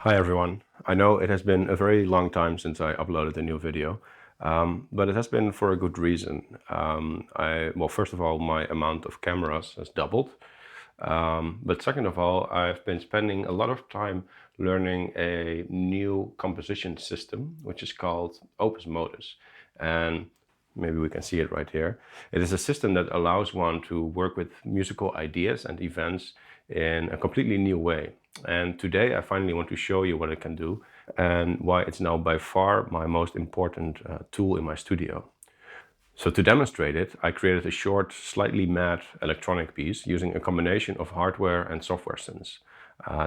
Hi everyone. I know it has been a very long time since I uploaded a new video, but it has been for a good reason. Well, first of all, my amount of cameras has doubled. But second of all, I've been spending a lot of time learning a new composition system, which is called Opusmodus. And maybe we can see it right here. It is a system that allows one to work with musical ideas and events in a completely new way. And today I finally want to show you what it can do and why it's now by far my most important tool in my studio. So to demonstrate it, I created a short, slightly mad electronic piece using a combination of hardware and software synths.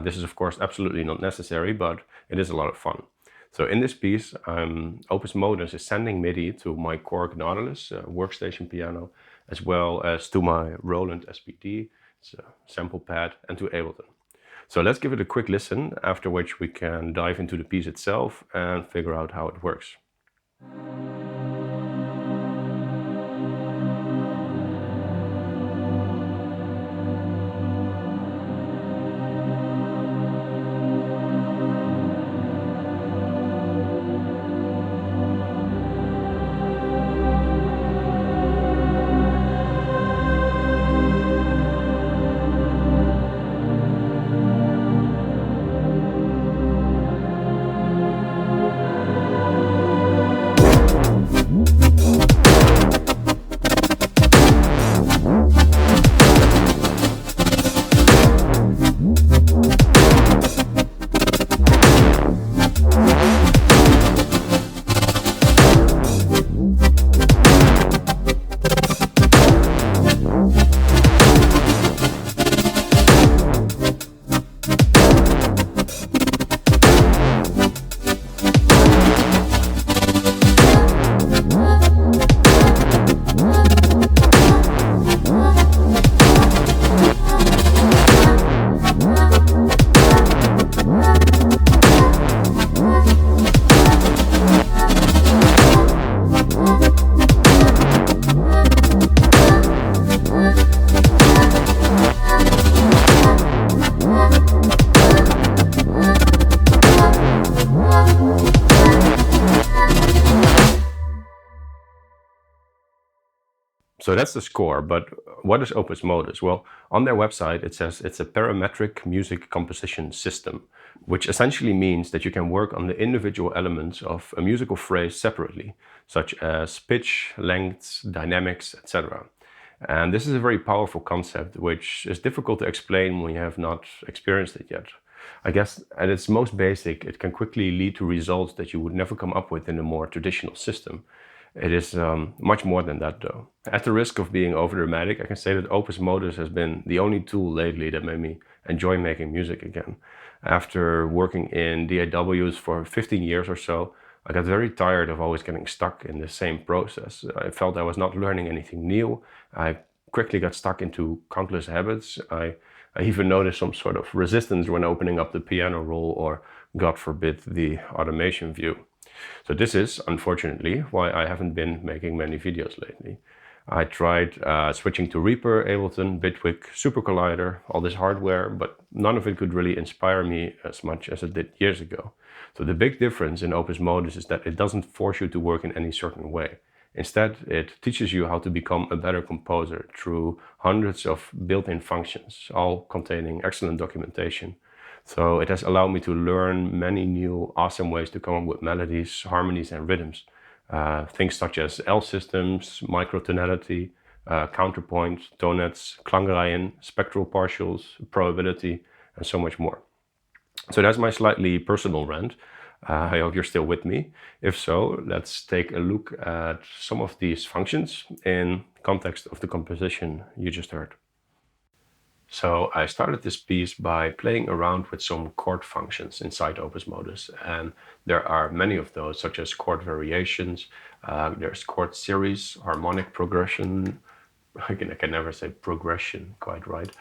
This is of course absolutely not necessary, but it is a lot of fun. So in this piece, Opusmodus is sending MIDI to my Korg Nautilus workstation piano, as well as to my Roland SPD, it's a sample pad, and to Ableton. So let's give it a quick listen, after which we can dive into the piece itself and figure out how it works. So that's the score, but what is Opusmodus? Well, on their website it says it's a parametric music composition system, which essentially means that you can work on the individual elements of a musical phrase separately, such as pitch, lengths, dynamics, etc. And this is a very powerful concept, which is difficult to explain when you have not experienced it yet. I guess at its most basic, it can quickly lead to results that you would never come up with in a more traditional system. It is much more than that though. At the risk of being overdramatic, I can say that Opusmodus has been the only tool lately that made me enjoy making music again. After working in DAWs for 15 years or so, I got very tired of always getting stuck in the same process. I felt I was not learning anything new. I quickly got stuck into countless habits. I even noticed some sort of resistance when opening up the piano roll or, God forbid, the automation view. So this is, unfortunately, why I haven't been making many videos lately. I tried switching to Reaper, Ableton, Bitwig, Super Collider, all this hardware, but none of it could really inspire me as much as it did years ago. So the big difference in Opusmodus is that it doesn't force you to work in any certain way. Instead, it teaches you how to become a better composer through hundreds of built-in functions, all containing excellent documentation. So it has allowed me to learn many new awesome ways to come up with melodies, harmonies, and rhythms. Things such as L systems, microtonality, counterpoint, tonettes, klangreihen, spectral partials, probability, and so much more. So that's my slightly personal rant. I hope you're still with me. If so, let's take a look at some of these functions in context of the composition you just heard. So I started this piece by playing around with some chord functions inside Opusmodus, and there are many of those, such as chord variations, there's chord series, harmonic progression, I can never say progression quite right,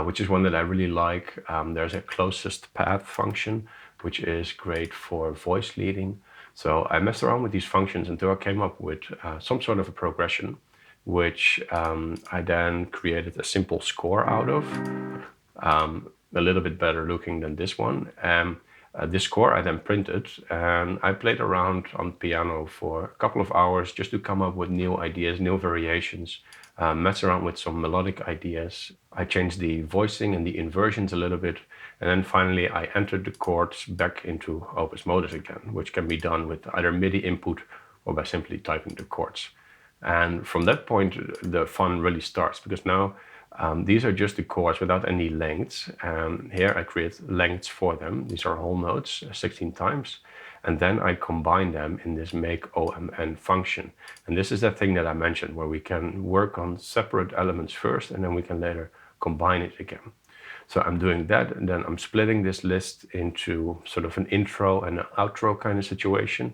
which is one that I really like. There's a closest path function, which is great for voice leading. So I messed around with these functions until I came up with some sort of a progression, which I then created a simple score out of, a little bit better looking than this one. this score I then printed, and I played around on piano for a couple of hours just to come up with new ideas, new variations, mess around with some melodic ideas. I changed the voicing and the inversions a little bit, and then finally I entered the chords back into Opusmodus again, which can be done with either MIDI input or by simply typing the chords. And from that point, the fun really starts, because now these are just the chords without any lengths. Here I create lengths for them. These are whole notes 16 times. And then I combine them in this make OMN function. And this is that thing that I mentioned, where we can work on separate elements first, and then we can later combine it again. So I'm doing that, and then I'm splitting this list into sort of an intro and an outro kind of situation.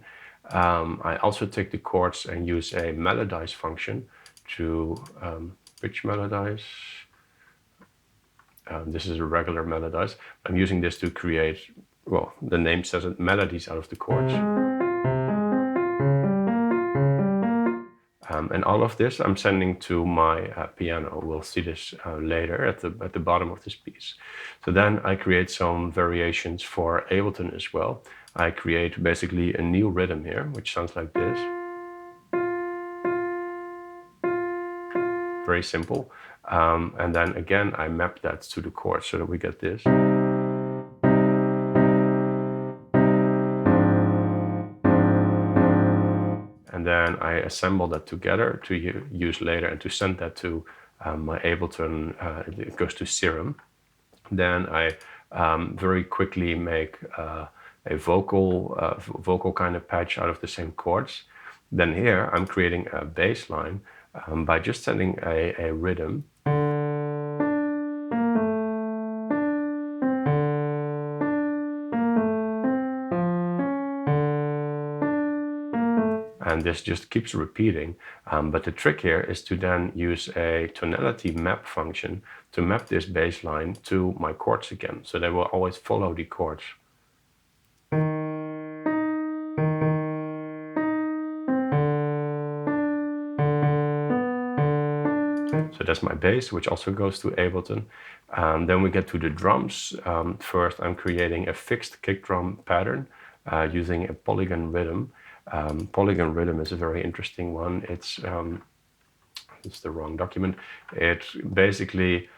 I also take the chords and use a melodize function to pitch melodize. This is a regular melodize. I'm using this to create, well, the name says it, melodies out of the chords. And all of this I'm sending to my piano. We'll see this later at the bottom of this piece. So then I create some variations for Ableton as well. I create basically a new rhythm here, which sounds like this. Very simple. And then again, I map that to the chords so that we get this. And then I assemble that together to use later and to send that to my Ableton. It goes to Serum. Then I very quickly make a vocal kind of patch out of the same chords. Then here I'm creating a bass line by just sending a rhythm. And this just keeps repeating. But the trick here is to then use a tonality map function to map this bass line to my chords again. So they will always follow the chords. So that's my bass, which also goes to Ableton. Then we get to the drums. First, I'm creating a fixed kick drum pattern using a polygon rhythm. Polygon rhythm is a very interesting one. It's the wrong document. It basically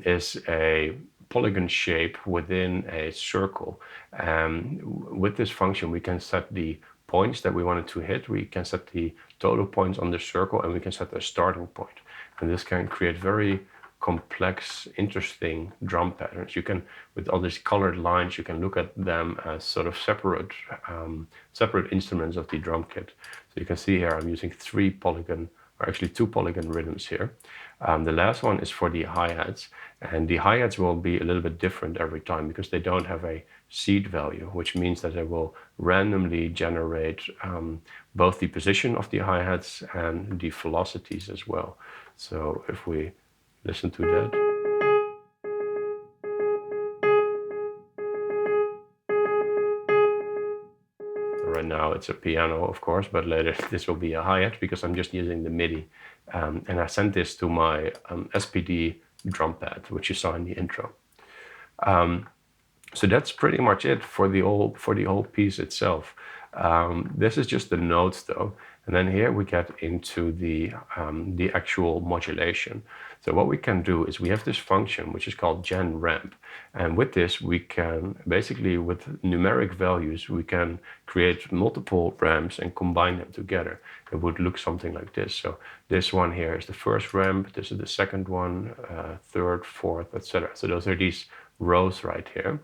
is a polygon shape within a circle. With this function, we can set the points that we wanted to hit. We can set the total points on the circle, and we can set a starting point. And this can create very complex, interesting drum patterns. You can, with all these colored lines, you can look at them as sort of separate instruments of the drum kit. So you can see here I'm using 2 polygon rhythms here. The last one is for the hi-hats, and the hi-hats will be a little bit different every time because they don't have a seed value, which means that they will randomly generate both the position of the hi-hats and the velocities as well. So if we listen to that. Right now it's a piano, of course, but later this will be a hi-hat because I'm just using the MIDI. And I sent this to my SPD drum pad, which you saw in the intro. So that's pretty much it for the whole piece itself. This is just the notes though. And then here we get into the actual modulation. So what we can do is we have this function which is called gen ramp. And with this we can basically, with numeric values, we can create multiple ramps and combine them together. It would look something like this. So this one here is the first ramp, this is the second one, third, fourth, etc. So those are these rows right here.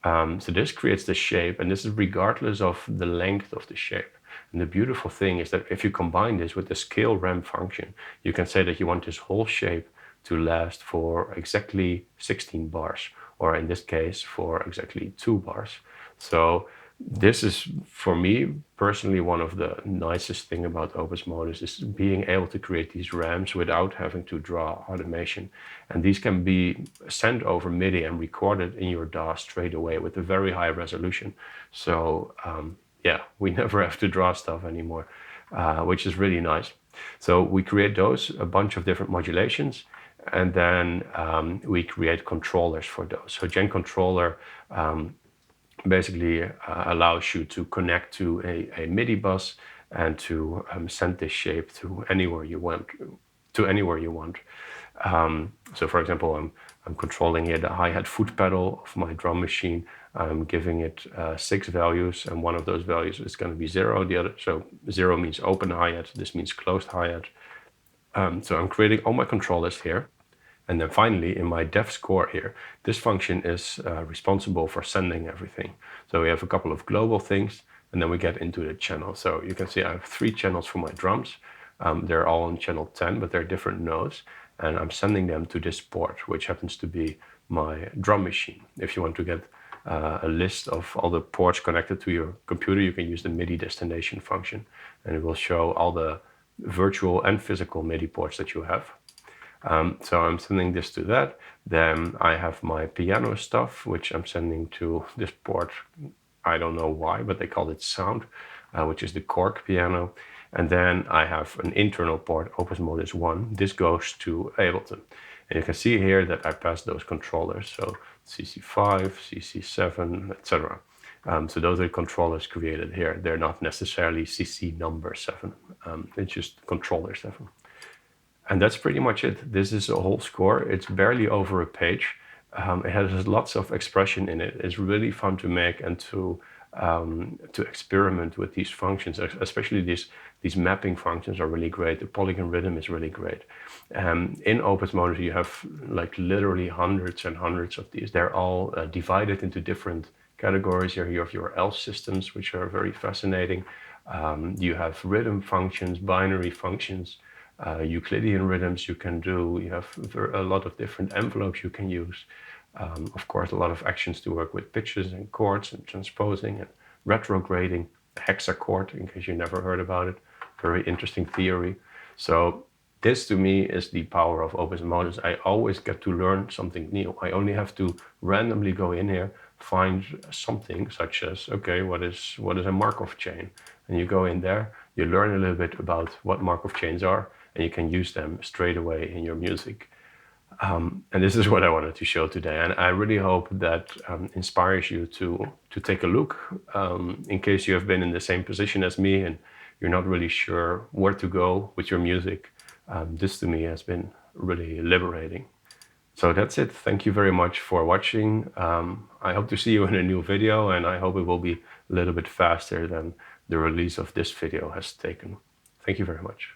So this creates the shape, and this is regardless of the length of the shape. And the beautiful thing is that if you combine this with the scale ramp function, you can say that you want this whole shape to last for exactly 16 bars, or in this case for exactly 2 bars. So this is, for me personally, one of the nicest thing about Opusmodus is being able to create these ramps without having to draw automation. And these can be sent over MIDI and recorded in your DAW straight away with a very high resolution. So yeah, we never have to draw stuff anymore, which is really nice. So we create those, a bunch of different modulations, and then we create controllers for those. So Gen Controller basically allows you to connect to a MIDI bus and to send this shape to anywhere you want. So for example, I'm controlling here the hi-hat foot pedal of my drum machine. I'm giving it 6 values, and one of those values is going to be 0. The other, so 0 means open hi-hat, this means closed hi-hat. So I'm creating all my controllers here. And then finally, in my def score here, this function is responsible for sending everything. So we have a couple of global things, and then we get into the channel. So you can see I have 3 channels for my drums. They're all on channel 10, but they're different nodes. And I'm sending them to this port, which happens to be my drum machine. If you want to get a list of all the ports connected to your computer, you can use the MIDI destination function, and it will show all the virtual and physical MIDI ports that you have. So I'm sending this to that. Then I have my piano stuff, which I'm sending to this port. I don't know why, but they call it sound, which is the cork piano. And then I have an internal port, Opusmodus 1. This goes to Ableton. And you can see here that I passed those controllers. So CC5, CC7, etc. So those are controllers created here. They're not necessarily CC number 7. It's just controller 7. And that's pretty much it. This is a whole score. It's barely over a page. It has lots of expression in it. It's really fun to make and to experiment with these functions, especially these mapping functions are really great. The polygon rhythm is really great. In Opusmodus, you have like literally hundreds and hundreds of these. They're all divided into different categories. Here you have your else systems, which are very fascinating. You have rhythm functions, binary functions, Euclidean rhythms you can do. You have a lot of different envelopes you can use. Of course, a lot of actions to work with pitches and chords and transposing and retrograding, hexachord, in case you never heard about it. Very interesting theory. So this to me is the power of Opusmodus. I always get to learn something new. I only have to randomly go in here, find something such as, okay, what is a Markov chain? And you go in there, you learn a little bit about what Markov chains are, and you can use them straight away in your music. And this is what I wanted to show today. And I really hope that inspires you to take a look in case you have been in the same position as me and you're not really sure where to go with your music. This to me has been really liberating. So that's it. Thank you very much for watching. I hope to see you in a new video, and I hope it will be a little bit faster than the release of this video has taken. Thank you very much.